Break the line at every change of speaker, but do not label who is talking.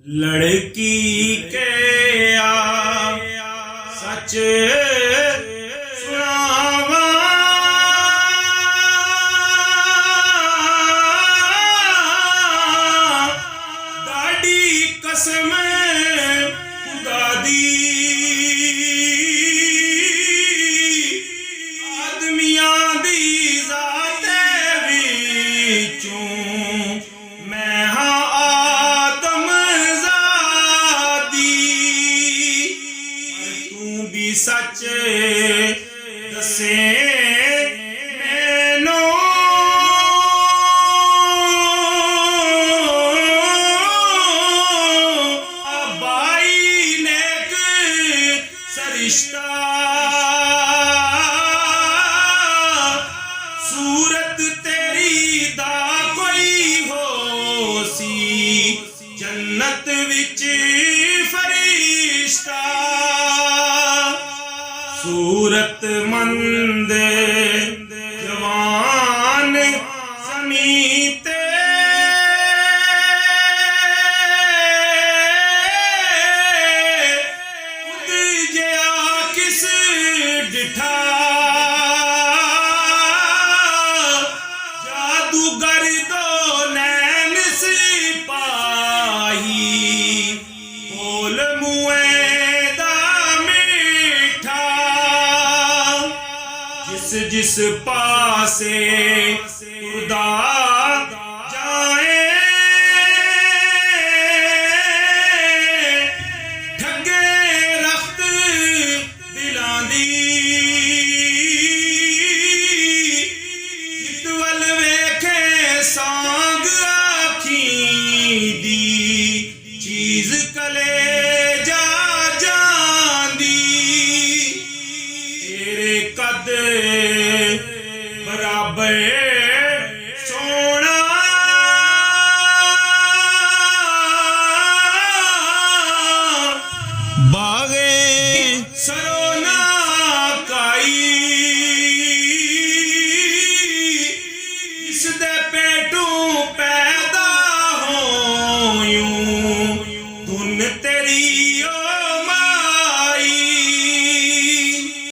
लड़की के आ सच सुनावा, दाड़ी कसम खुदा दी, आदमियां दी जात विचों मैं हां आदम ज़ादी। पर तू भी सच दसे मैनू, बाई नेक सरिश्ता, सूरत तेरी दा कोई हो सी जन्नत विच फरिश्ता। सूरत मंद जवान ज़मीं ते उदजिया किस डिठा, जादूगर दो नैन सिपाही बोल मुए दा मीठा। जिस जिस पासे खुदा जाए ठगे रख्त दिलां दी, जित वल वेखे सांग आखी दी, चीज कलेजा जांदी। तेरे कद बराबर सोना बागे